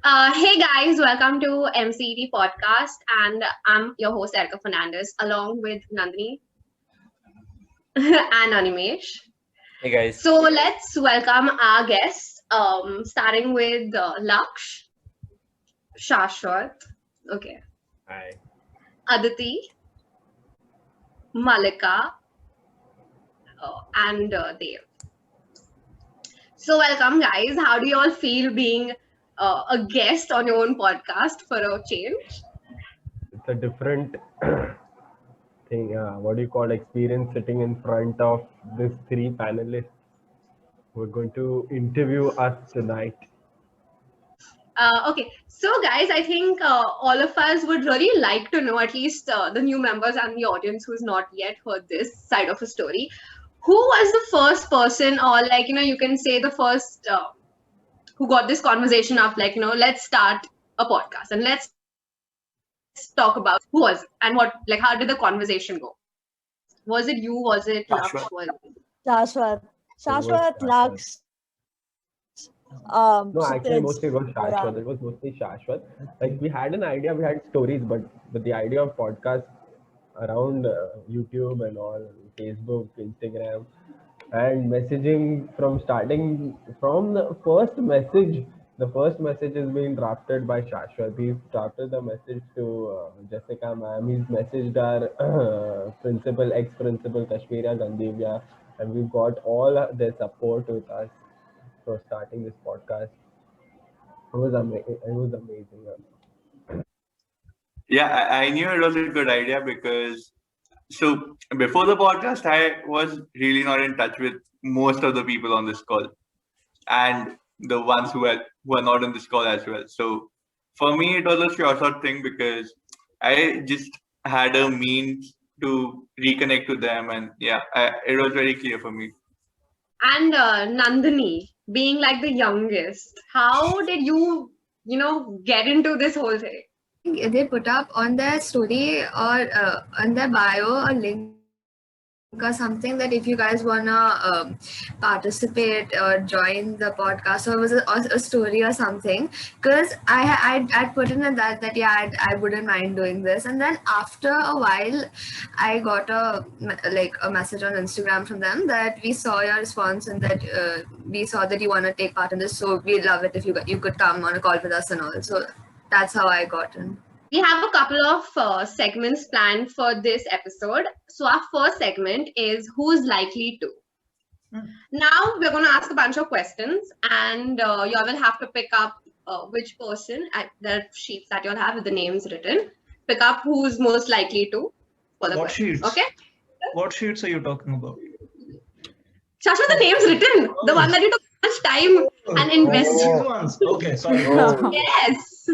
Hey guys, welcome to MCET podcast, and I'm your host Erica Fernandez, along with Nandini and Animesh. Hey guys. So let's welcome our guests, starting with Laksh, Shashwat, okay, Hi. Aditi, Malika, and Dev. So welcome, guys. How do you all feel being a guest on your own podcast for a change? It's a different thing. What do you call experience sitting in front of these three panelists who are going to interview us tonight. Okay, so guys, I think all of us would really like to know, at least the new members and the audience who's not yet heard this side of a story, who was the first person, or like, you can say the first who got this conversation of like, let's start a podcast and let's talk about who was it and what, like, how did the conversation go? Was it you? Was it Laksh? Shashwat. Shashwat, Laksh. No, actually, mostly it was Shashwat. It was mostly Shashwat. Like we had an idea, we had stories, but the idea of podcast around YouTube and all, Facebook, Instagram, and messaging from starting from the first message. The first message is being drafted by Shashwat. He's drafted the message to Jessica ma'am. He's messaged our ex-principal Kashmira Gandhivya, and we've got all their support with us for starting this podcast. It was amazing. It was amazing. Yeah, I knew it was a good idea because before the podcast, I was really not in touch with most of the people on this call, and the ones who are not in this call as well. So for me, it was a sure shot thing because I just had a means to reconnect with them, and it was very clear for me. And Nandini, being like the youngest, how did you, get into this whole thing? They put up on their story or on their bio a link or something that if you guys wanna participate or join the podcast, or it was a story or something, because I'd put in that yeah, I wouldn't mind doing this, and then after a while I got a message on Instagram from them that we saw your response and that we saw that you want to take part in this, so we'd love it if you could come on a call with us and all. So that's how I got in. We have a couple of segments planned for this episode. So our first segment is who's likely to. Now we're going to ask a bunch of questions, and you all will have to pick up which person at the sheets that you'll have with the names written. Pick up who's most likely to for the What question. sheets? Okay? What sheets are you talking about? Shashwat, the names written. The one that you took much time and invested. These ones. Okay, sorry. Yes.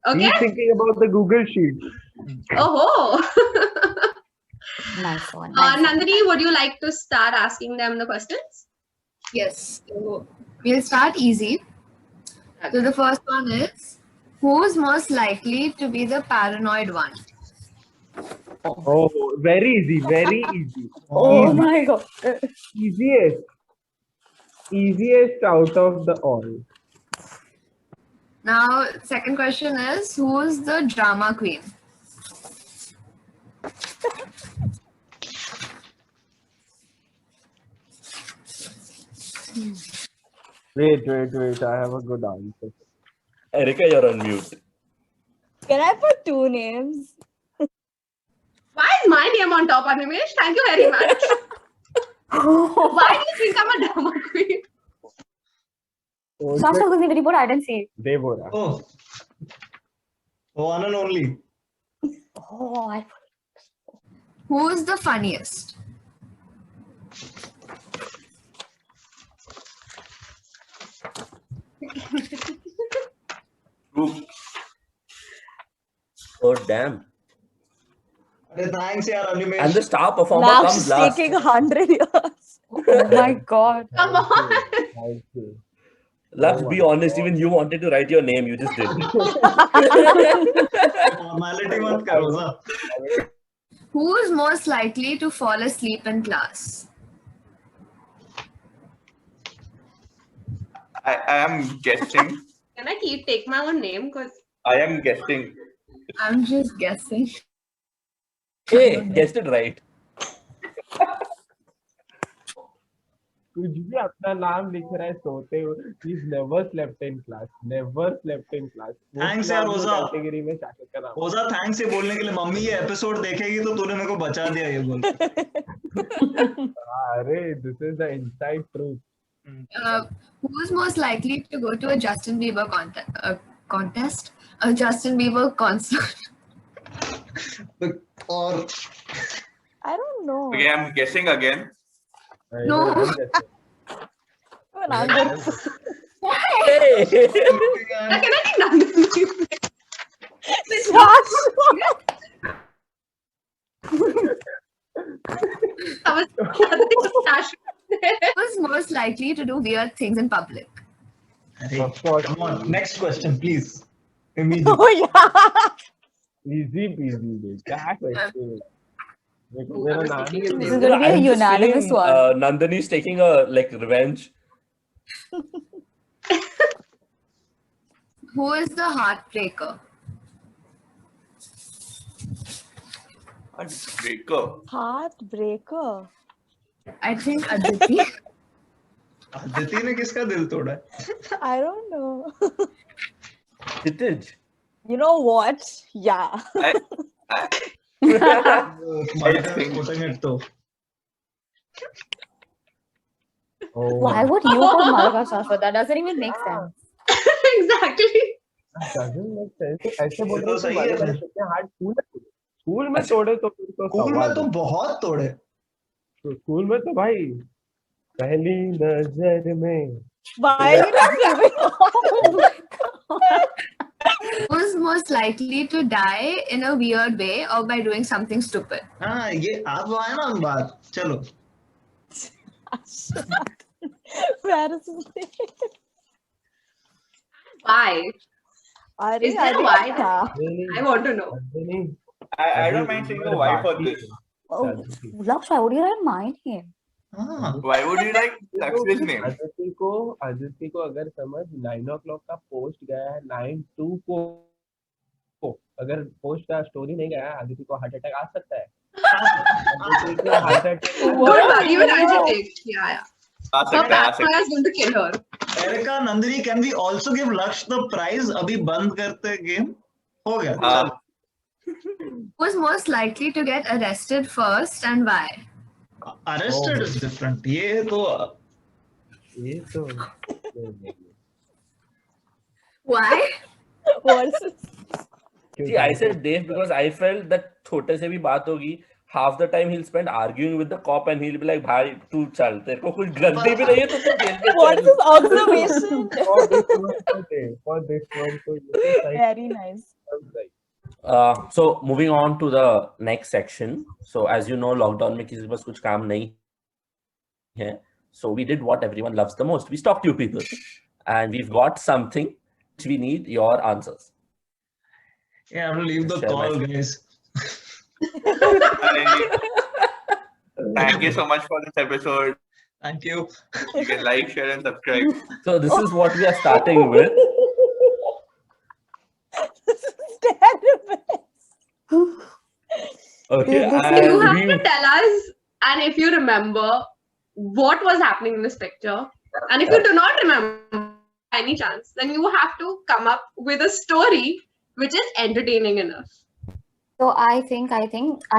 Okay. He's thinking about the Google sheet. Oh. Nice one. Nandini, would you like to start asking them the questions? Yes, so we'll start easy. So the first one is, who's most likely to be the paranoid one? Oh, very easy, very easy. Oh Easy. my god. Easiest out of the all. Now, second question is, who's the drama queen? Wait. I have a good answer. Erica, you're on mute. Can I put two names? Why is my name on top, Animesh? Thank you very much. Why do you think I'm a drama queen? Shashwat was the report I didn't see. Devora. Oh, one and only. Oh, I Who's the funniest? Ooh, Oh damn. Hey, thanks, yaar, Animesh. And the star performer Laksh comes last. taking 100 years. Oh my god. Come on. Thank you. Lux, be honest, even you wanted to write your name, you just didn't. Formality mat karo na. Who's most likely to fall asleep in class? I am guessing Can I take my own name? Because I am guessing. I'm just guessing. Hey, guessed it right. कुछ भी अपना नाम लिख रहा है सोते हुए. He's never slept in class. Never slept in class. Thanks यार ओजा. कैटेगरी में शाकिब का नाम. ओजा थैंक्स ये बोलने के लिए. मम्मी ये एपिसोड देखेगी तो तूने मेरे को बचा दिया ये बोल. अरे this is the inside truth. Who's most likely to go to a Justin Bieber contest? A Justin Bieber concert? और I don't know. Okay, I'm guessing again. No. Even I'm good. Hey. can I take Nandini? Who's most likely to do weird things in public? अरे, Of course. come on, next question, please. Immediately. Oh yeah. Easy peasy. dude. क्या question है? मेरा नाम ही This is है. gonna be a I'm just unanimous feeling, one. Nandini's taking a revenge. Who is the heartbreaker? Heartbreaker. Heartbreaker. I think Aditi. Aditi ने किसका दिल तोड़ा है? I don't know. Kshitij. You know what? Yeah. तुम्हारे घर कोटेंगे तो. Oh, Why would you put Malika Shashwat? That doesn't even make sense. exactly. doesn't make sense. ऐसे बोल तो रहे सही हैं है फिर. कितने हार्ड स्कूल में तोड़े तो फिर तो स्कूल में सवाल तो है. बहुत तोड़े. तो स्कूल में तो भाई पहली नजर में. Why are you not giving? Oh my God. Who's most likely to die in a weird way or by doing something stupid? हाँ ये आप आए ना बात. चलो. Where is his name? Why? Is there a why? I want to know. I don't mind saying a why for this. Oh, Laksh, why would you not mind him? हाँ. Why would you like Lakshmi's name? Aditi को अगर समझ 9 o'clock का post गया है 9:02 को अगर post का स्टोरी नहीं गया है अदिति को हार्ट अटैक आ सकता है. अदिति को heart attack Don't worry, even I should take. Yeah. आ Her सकता है, आ सकता paranoia is going to kill her. Erica, Nandini, can we also give Laksh the prize? अभी बंद करते गेम. हो गया. है. चलो. Who's most likely to get arrested first and why? Arrested is different. ये तो ये तो Why? What's this? See, I said Dave because I felt that छोटे से भी बात होगी. Half the time he'll spend arguing with the cop and he'll be like, भाई तू चल तेरे को कुछ गलती भी नहीं है तो तू जेल में What's चल. his observation? for this one to Very nice. So moving on to the next section. So as you know, lockdown में किसी के पास कुछ काम नहीं है. So we did what everyone loves the most. We stopped you people, and we've got something which we need your answers. yeah, I have to leave the Share my call, screen. guys. Thank you so much for this episode. Thank you. You can like, share, and subscribe. So this is what we are starting with. This is terrible. Okay, This is- So you have and to tell us, and if you remember, what was happening in this picture. And if you do not remember by any chance, then you have to come up with a story which is entertaining enough. So I think I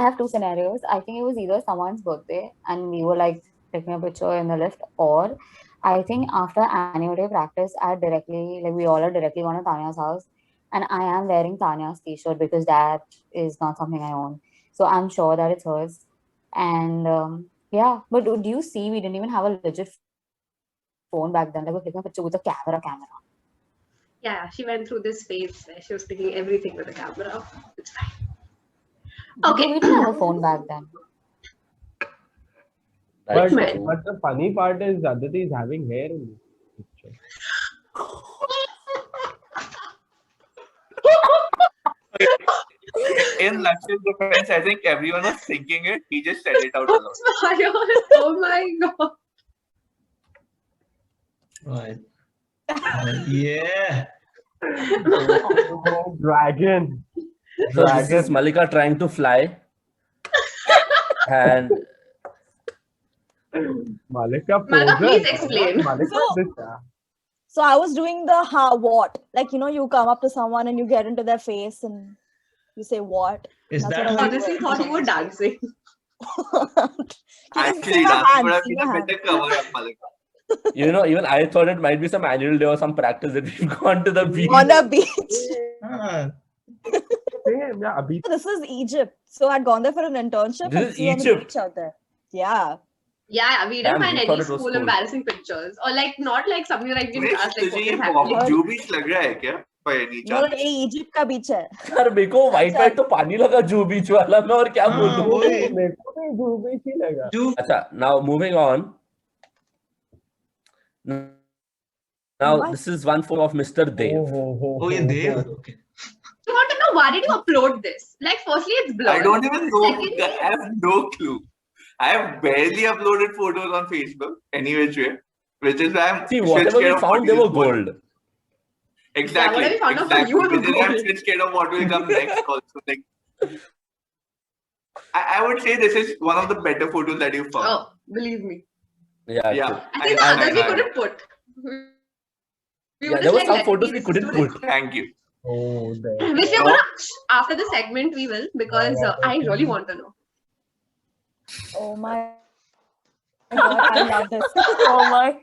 have two scenarios. I think it was either someone's birthday and we were like taking a picture in the lift, or I think after annual day practice, we all are directly going to Tanya's house, and I am wearing Tanya's t-shirt because that is not something I own. So I'm sure that it's hers. And yeah, but do you see we didn't even have a legit phone back then? Like we're taking a picture with a camera. Yeah, she went through this phase where she was taking everything with a camera. It's fine. Okay, Okay. we didn't have a phone back then. But, Man. but the funny part is Aditi is having hair in this picture. In Laksh's defense, I think everyone was thinking it. He just said it out loud. Oh my god. Right. Yeah. Oh, dragon. So this is Malika trying to fly, and Malika Malika, please poser. explain. Malika So- this. So I was doing the what? Like, you come up to someone and you get into their face and you say what? Is That's that what I was Honestly, thought you were dancing. Actually, dancing would have been a better cover up, Malika. even I thought it might be some annual day or some practice that we've gone to the beach. On a beach. Ah, Same, yeah. Abhi This is Egypt. So I'd gone there for an internship. This and is see on the Egypt? beach out there. Yeah. Yeah, we didn't Damn, find we thought any it was school cool. embarrassing pictures. Or like, not like something like in Wait, class, like, तुझे okay, ये happily. Jew beach लग रहा है क्या? By any No, chance? ये Egypt का beach है. यार मेरे को वाइट वाइट तो पानी लगा जू बीच वाला में और क्या हाँ, बोलूं. वही. मेरे को भी डूबी ही लगा. Jew. अच्छा, now moving on. Now What? this is one photo of Mr. Dev. Oh, ये Dev. Okay. I want to know, why did you upload this? Like, firstly, it's blurred. I don't even know. Secondly, I have no clue. I have barely uploaded photos on Facebook any which way, which is why I'm See, shit whatever scared we of found, what they is were going- gold. Exactly. whatever we found out for exactly. you were Which is why I'm gold. shit scared of what will come next. Also, like, I would say this is one of the better photos that you found. oh, believe me. Yeah. Yeah. I think the others we couldn't put. We were Yeah, just there were like, some let photos it we be, couldn't this is put. Thank you. Oh, there. Which we're gonna, after the segment, we will, because I really want to know. Oh my God, I love this. Oh my.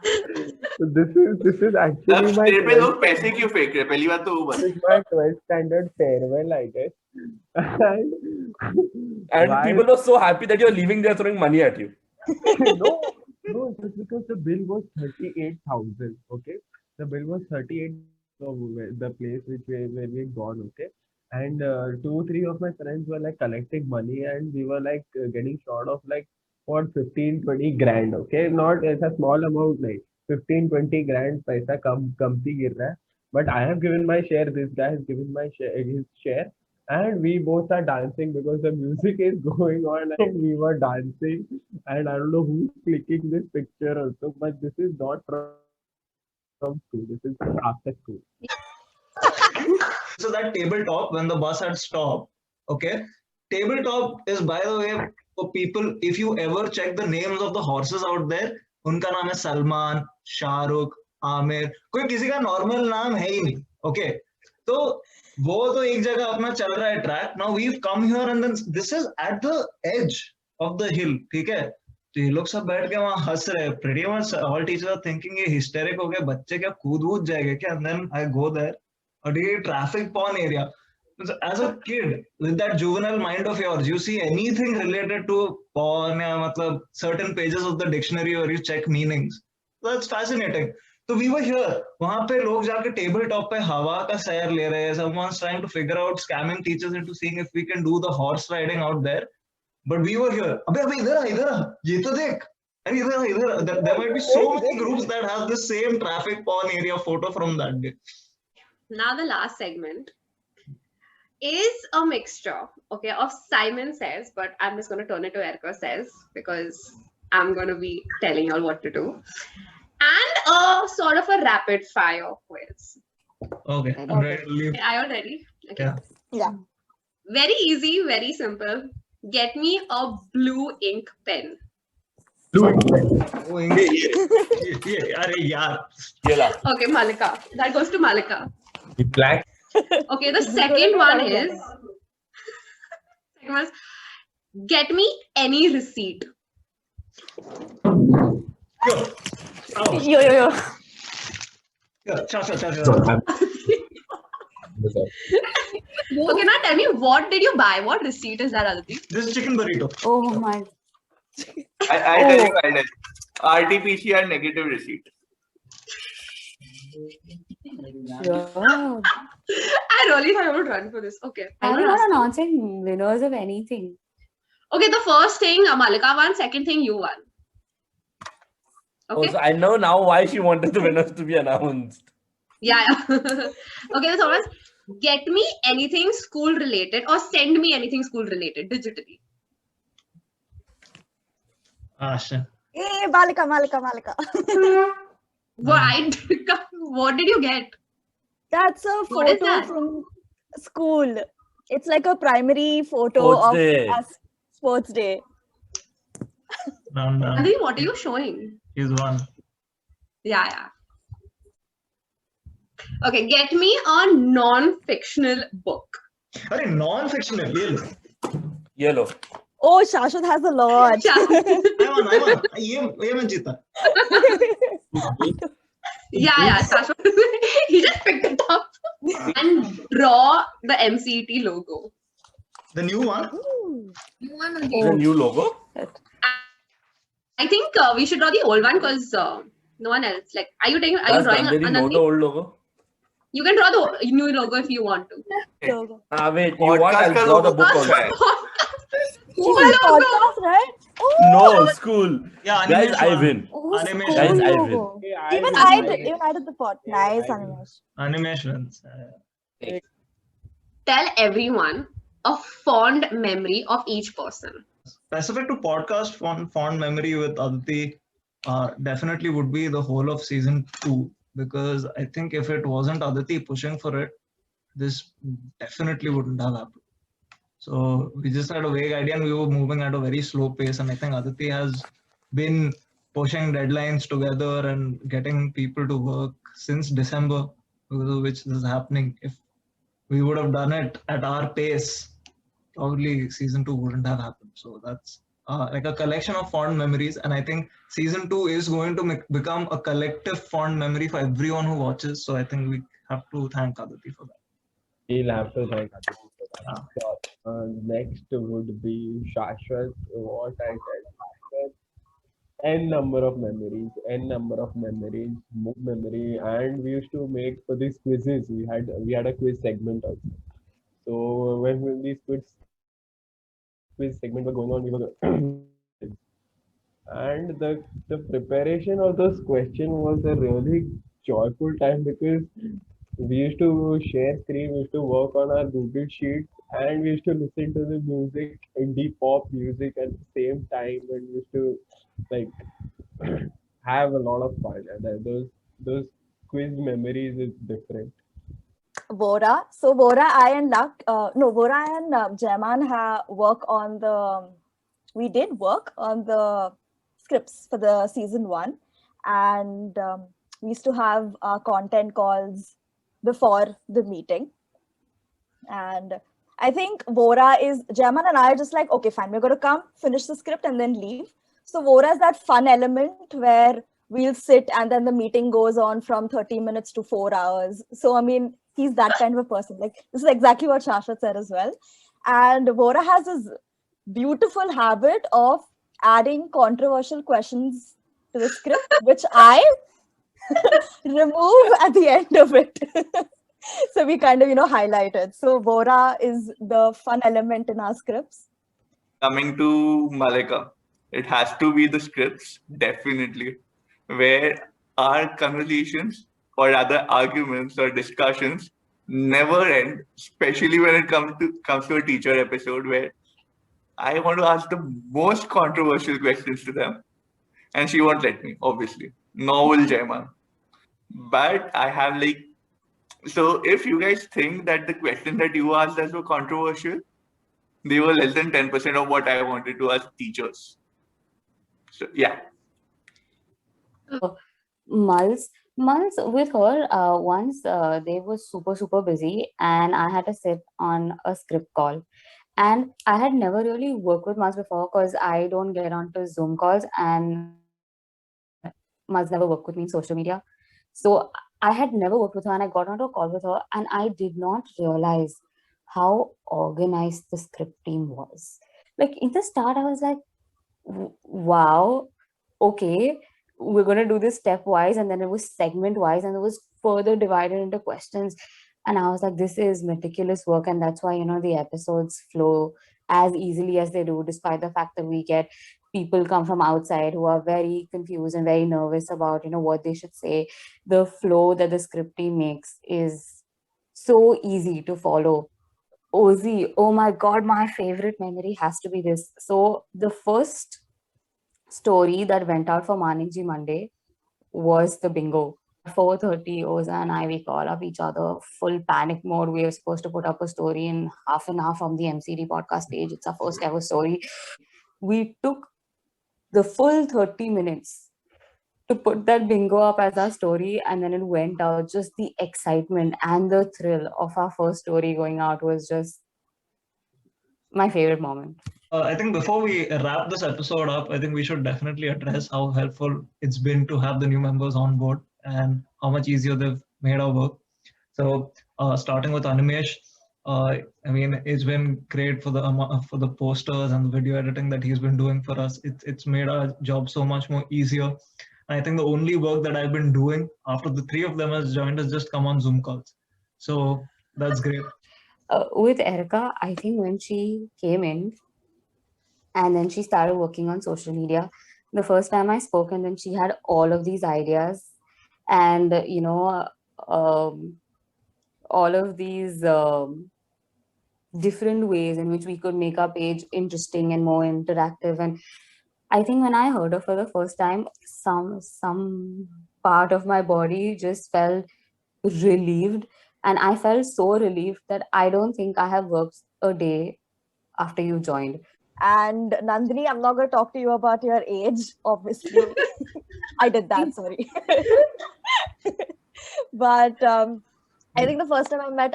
So this is actually अब my तेरे पे 12th लोग पैसे क्यों फेंक रहे हैं? पहली बात तो वो this बता. is my 12th standard farewell, I guess. And Why- people were so happy that you're leaving there throwing money at you. no, just because the bill was 38,000. Okay, the bill was 38. So the place where we gone. Okay, and 2-3 of my friends were like collecting money, and we were like getting short of like what 15-20 grand. Okay, not it's a small amount like 15-20 grand paisa kamti gir raha hai. But I have given my share. This guy has given his share. And we both are dancing because the music is going on and we were dancing. And I don't know who's clicking this picture also, but this is not from school. This is from after school. So that tabletop, when the bus had stopped, okay, tabletop is, by the way, for people, if you ever check the names of the horses out there, उनका नाम है सलमान, शाहरुख, आमिर, कोई किसी का normal नाम है ही नहीं. Okay, तो वो तो एक जगह अपना चल रहा है track. Now we've come here and then this is at the edge of the hill. ठीक है, तो ये लोग सब बैठ के वहां हंस रहे हैं. Pretty much all teachers are thinking ये hysteric हो गए, बच्चे क्या कूद जाएंगे क्या? And then I go there. Or a traffic porn area. As a kid, with that juvenile mind of yours, you see anything related to porn, matlab, certain pages of the dictionary where you check meanings. So that's fascinating. So we were here. वहाँ पे लोग जाके table top पे हवा का सैर ले रहे हैं. Someone's trying to figure out scamming teachers into seeing if we can do the horse riding out there. But we were here. अबे इधर आ, ये तो देख. And इधर. There might be so many groups that have the same traffic porn area photo from that day. Now the last segment is a mixture, okay, of Simon Says, but I'm just going to turn it to Erica Says because I'm going to be telling y'all what to do, and a sort of a rapid fire quiz. Okay, I'm ready to leave. Are you ready? Okay. Yeah. Yeah. Very easy, very simple. Get me a blue ink pen. Oh, yeah, अरे यार. ये ला. Okay, Malika. That goes to Malika. Black. Okay, the second one is get me any receipt. Yo. Yeah, sure. Okay, now tell me, what did you buy? What receipt is that, Aditi? This is chicken burrito. Oh my. I tell you, I tell you. RT-PCR negative receipt. Yeah. I really thought I would run for this. Okay. Are I'm we gonna not ask you. announcing winners of anything? Okay, the first thing Malika won, second thing you won. Oh, Okay. so I know now why she wanted the winners to be announced. Yeah. Okay, the third one is get me anything school related or send me anything school related digitally. Ah, shit. Malika. What did you get? That's a What is photo that? from school. It's like a primary photo Sports of day. us sports day. Round down. Aditi, what are you showing? He's one. Yeah. Okay, get me a non-fictional book. Are non-fictional? Really? Yellow. Oh, Shashwat has a lot. I won. ये मैं जीता. Yeah. Sasha, he just picked it up and draw the MCET logo. The new one. You want Is a new logo? I think we should draw the old one because no one else. Like, are you drawing Gandhari know the Anandi? old logo? You can draw the new logo if you want to. Wait, you want? I'll draw the book also. Oh, podcast, right? Oh, No, school. Yeah, Guys, animation. I win. oh, Animation. school Guys, I win. logo. Yeah, Even will. I did the pod. Yeah, Nice I will. animation. Animations. Tell everyone a fond memory of each person. Specific to podcast fond memory with Aditi, definitely would be the whole of season 2, because I think if it wasn't Aditi pushing for it, this definitely wouldn't have happened. So we just had a vague idea and we were moving at a very slow pace, and I think Aditi has been pushing deadlines together and getting people to work since December, because of which this is happening. If we would have done it at our pace, probably season 2 wouldn't have happened. So that's like a collection of fond memories, and I think season 2 is going to become a collective fond memory for everyone who watches. So I think we have to thank Aditi for that. We'll have to thank Aditi for that. Next would be Shashwat. What I said, Shashwat. N number of memories, book memory, and we used to make for these quizzes. We had a quiz segment also. So when these quiz segment were going on, we were and the preparation of those questions was a really joyful time, because we used to share screen, we used to work on our Google Sheets, and we used to listen to the music, indie pop music at the same time, and we used to like have a lot of fun. And those quiz memories is different. Vora. So Vora, I and Vora and Jaiman work on the. We did work on the scripts for the season 1, and we used to have content calls before the meeting. And I think Vora is Jaiman and I are just like, okay, fine, we're going to come, finish the script, and then leave. So Vora is that fun element where we'll sit and then the meeting goes on from 30 minutes to 4 hours. So, I mean, he's that kind of a person. Like, this is exactly what Shashwat said as well. And Vora has this beautiful habit of adding controversial questions to the script, which I remove at the end of it. So we kind of, highlight it. So Vora is the fun element in our scripts. Coming to Malika, it has to be the scripts, definitely, where our conversations or rather arguments or discussions never end, especially when it comes to a teacher episode where I want to ask the most controversial questions to them, and she won't let me, obviously. Nor will Jaiman. But I have so if you guys think that the questions that you asked us were controversial, they were less than 10% of what I wanted to ask teachers. So yeah. Mulls with her, once they were super busy and I had to sit on a script call. And I had never really worked with Mars before because I don't get onto Zoom calls, and Mars never worked with me in social media. So I had never worked with her, and I got onto a call with her, and I did not realize how organized the script team was. Like, in the start, I was like, wow, okay, we're going to do this stepwise, and then it was segment wise, and it was further divided into questions. And I was like, this is meticulous work. And that's why, the episodes flow as easily as they do, despite the fact that we get people come from outside who are very confused and very nervous about, what they should say. The flow that the script team makes is so easy to follow. Ozzy, oh my God, my favorite memory has to be this. So the first story that went out for Manikji Monday was the bingo. 4:30, Oza and I, we call up each other, full panic mode. We were supposed to put up a story in half an hour from the MCD podcast page. It's our first ever story. We took the full 30 minutes to put that bingo up as our story, and then it went out. Just the excitement and the thrill of our first story going out was just my favorite moment. I think before we wrap this episode up, I think we should definitely address how helpful it's been to have the new members on board and how much easier they've made our work. So, starting with Animesh, I mean, it's been great for the posters and the video editing that he's been doing for us. It's made our job so much more easier. And I think the only work that I've been doing after the three of them has joined is just come on Zoom calls. So that's great. With Erica, I think when she came in and then she started working on social media, the first time I spoke, and then she had all of these ideas and, all of these different ways in which we could make our page interesting and more interactive. And I think when I heard her for the first time, some part of my body just felt relieved. And I felt so relieved that I don't think I have worked a day after you joined. And Nandini, I'm not going to talk to you about your age, obviously. I did that, sorry. But I think the first time I met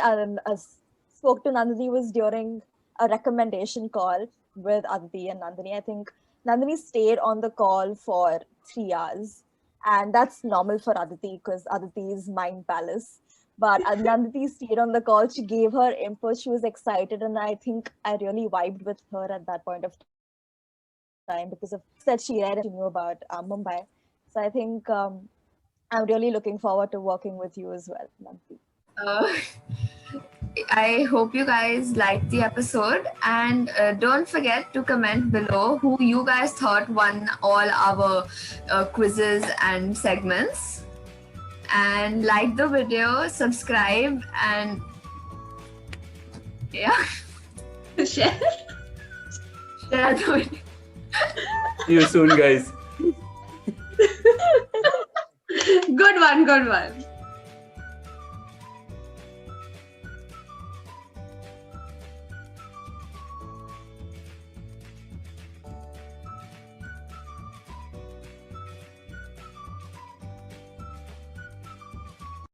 spoke to Nandini was during a recommendation call with Aditi and Nandini. I think Nandini stayed on the call for 3 hours. And that's normal for Aditi because Aditi is mind palace. But Nandini stayed on the call. She gave her input. She was excited. And I think I really vibed with her at that point of time because of that she read and she knew about Mumbai. So I think I'm really looking forward to working with you as well, Nandini. I hope you guys liked the episode, and don't forget to comment below who you guys thought won all our quizzes and segments. And like the video, subscribe, and yeah, Share. share the video. See you soon, guys. Good one.